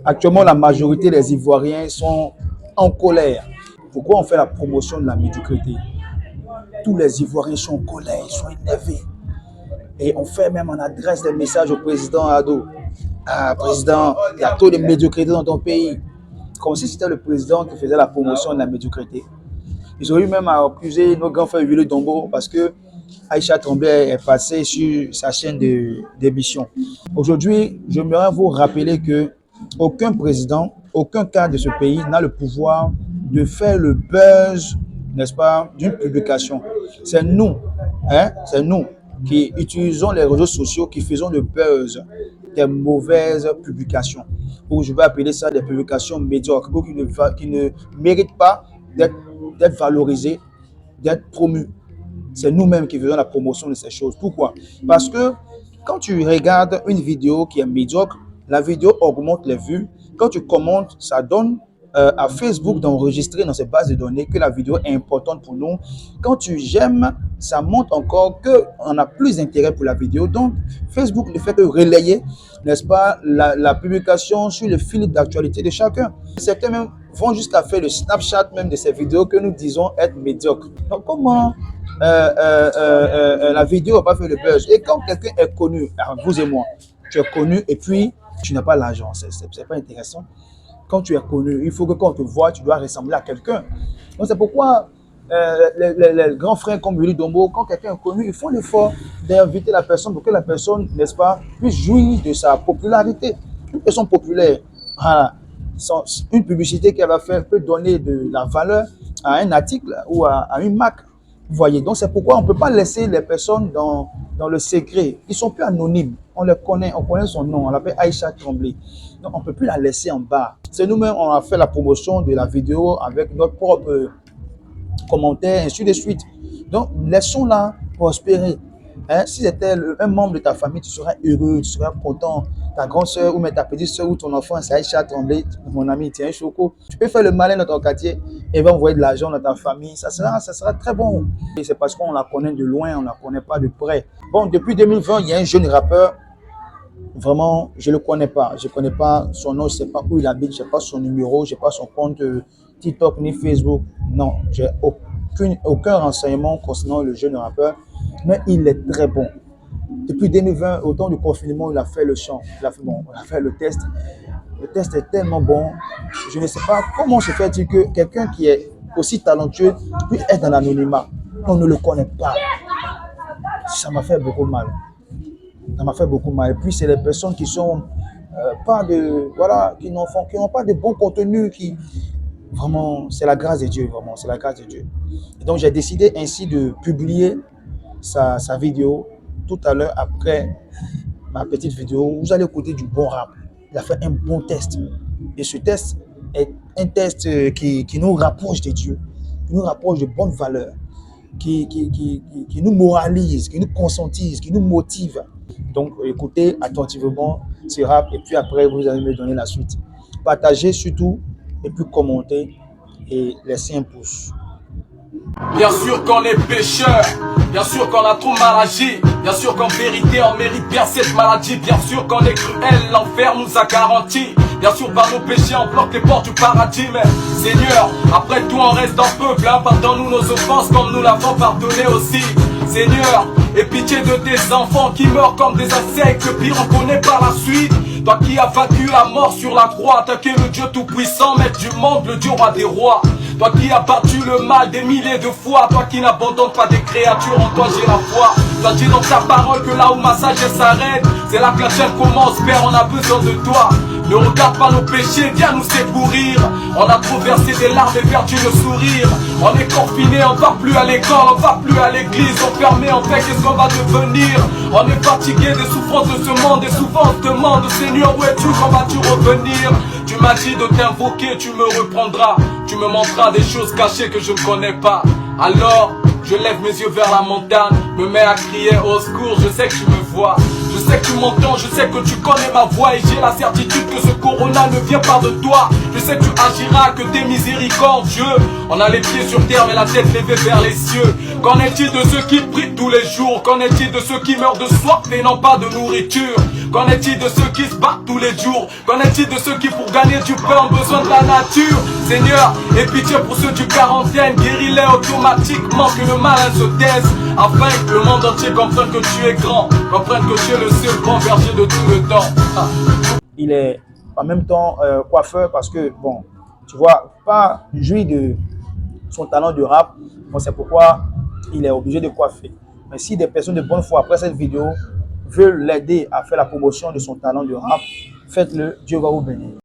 Actuellement, la majorité des Ivoiriens sont en colère. Pourquoi on fait la promotion de la médiocrité? Tous les Ivoiriens sont en colère, ils sont énervés. Et on fait même, on adresse des messages au président Ado. Ah, président, il y a trop de médiocrité dans ton pays. Comme si c'était le président qui faisait la promotion de la médiocrité. Ils ont eu même à accuser nos grands frères Willy Dombo parce que Aïcha Tremblay est passée sur sa chaîne d'émission. Aujourd'hui, j'aimerais vous rappeler que aucun président, aucun cadre de ce pays n'a le pouvoir de faire le buzz, n'est-ce pas, d'une publication. C'est nous, c'est nous qui utilisons les réseaux sociaux, qui faisons le buzz des mauvaises publications. Ou je vais appeler ça des publications médiocres, qui ne méritent pas d'être valorisées, d'être promues. C'est nous-mêmes qui faisons la promotion de ces choses. Pourquoi? Parce que quand tu regardes une vidéo qui est médiocre, la vidéo augmente les vues. Quand tu commentes, ça donne à Facebook d'enregistrer dans ses bases de données que la vidéo est importante pour nous. Quand tu j'aimes, ça montre encore qu'on a plus d'intérêt pour la vidéo. Donc, Facebook ne fait que relayer, n'est-ce pas, la publication sur le fil d'actualité de chacun. Certains même vont jusqu'à faire le Snapchat même de ces vidéos que nous disons être médiocres. Donc, comment la vidéo n'a pas fait le buzz? Et quand quelqu'un est connu, vous et moi, tu es connu et puis tu n'as pas l'argent, c'est pas intéressant. Quand tu es connu, il faut que quand on te voit, tu dois ressembler à quelqu'un. Donc c'est pourquoi les grands frères comme Willy Dombo, quand quelqu'un est connu, ils font l'effort d'inviter la personne pour que la personne, n'est-ce pas, puisse jouir de sa popularité. Une personne populaire, voilà, une publicité qu'elle va faire peut donner de la valeur à un article ou à une marque. Vous voyez, donc c'est pourquoi on ne peut pas laisser les personnes dans le secret. Ils ne sont plus anonymes. On les connaît, on connaît son nom. On l'appelle Aïcha Tremblay. Donc on ne peut plus la laisser en bas. C'est nous-mêmes, on a fait la promotion de la vidéo avec notre propre commentaire, ainsi de suite. Donc laissons-la prospérer. Si c'était un membre de ta famille, tu serais heureux, tu serais content. Ta grande soeur ou même ta petite soeur ou ton enfant, c'est Aïcha Tremblay, mon ami, tiens un choco. Tu peux faire le malin dans ton quartier et va envoyer de l'argent dans ta famille. Ça sera très bon. Et c'est parce qu'on la connaît de loin, on ne la connaît pas de près. Bon, depuis 2020, il y a un jeune rappeur. Vraiment, je ne le connais pas. Je ne connais pas son nom, je ne sais pas où il habite, je n'ai pas son numéro, je n'ai pas son compte TikTok ni Facebook. Non, je n'ai aucun renseignement concernant le jeune rappeur. Mais il est très bon. Depuis 2020, au temps du confinement, il a fait le chant. Il a fait le test. Le test est tellement bon. Je ne sais pas comment se fait-il que quelqu'un qui est aussi talentueux puisse être dans l'anonymat. On ne le connaît pas. Ça m'a fait beaucoup mal. Ça m'a fait beaucoup mal. Et puis, c'est les personnes qui sont qui n'ont pas de bon contenu, vraiment, c'est la grâce de Dieu, vraiment, c'est la grâce de Dieu. Et donc, j'ai décidé ainsi de publier sa vidéo tout à l'heure après ma petite vidéo. Vous allez écouter du bon rap. Il a fait un bon test. Et ce test est un test qui nous rapproche de Dieu, qui nous rapproche de bonnes valeurs, qui nous moralise, qui nous conscientise, qui nous motive. Donc, écoutez attentivement ce rap et puis après, vous allez me donner la suite. Partagez surtout et puis commentez et laissez un pouce. Bien sûr qu'on est pécheur, bien sûr qu'on a trop mal agi, bien sûr qu'en vérité on mérite bien cette maladie, bien sûr qu'on est cruel, l'enfer nous a garanti. Bien sûr par nos péchés on bloque les portes du paradis, mais Seigneur, après tout on reste dans le peuple, pardonne-nous nos offenses comme nous l'avons pardonné aussi. Seigneur, aie pitié de tes enfants qui meurent comme des insectes, le pire on connaît par la suite. Toi qui as vaincu la mort sur la croix, toi qui es le Dieu tout-puissant, maître du monde, le Dieu roi des rois. Toi qui as battu le mal des milliers de fois, toi qui n'abandonnes pas des créatures, en toi j'ai la foi. Toi dis dans ta parole que là où ma sagesse s'arrête, c'est là que la chaîne commence, Père, on a besoin de toi. Ne regarde pas nos péchés, viens nous secourir. On a trop versé des larmes et perdu le sourire. On est confiné, on va plus à l'école, on va plus à l'église. Enfermé en fait, qu'est-ce qu'on va devenir? On est fatigué des souffrances de ce monde. Et souvent on se demande, Seigneur, où es-tu, quand vas-tu revenir? Tu m'as dit de t'invoquer, tu me reprendras. Tu me montreras des choses cachées que je ne connais pas. Alors, je lève mes yeux vers la montagne, me mets à crier au secours, je sais que tu me vois. Je sais que tu m'entends, je sais que tu connais ma voix. Et j'ai la certitude que ce corona ne vient pas de toi. Je sais sais que tu agiras, que t'es miséricordieux. On a les pieds sur terre mais la tête levée vers les cieux. Qu'en est-il de ceux qui prient tous les jours? Qu'en est-il de ceux qui meurent de soif et n'ont pas de nourriture? Qu'en est-il de ceux qui se battent tous les jours? Qu'en est-il de ceux qui pour gagner du pain ont besoin de la nature? Seigneur, aie pitié pour ceux du quarantaine, guéris-les automatiquement, que le malin se taise, afin que le monde entier comprenne que tu es grand, comprenne que tu es le seul grand berger de tout le temps. Il est en même temps coiffeur parce que, bon, tu vois, pas jouir de son talent de rap, bon, c'est pourquoi il est obligé de coiffer. Mais si des personnes de bonne foi, après cette vidéo, veulent l'aider à faire la promotion de son talent de rap, faites-le, Dieu va vous bénir.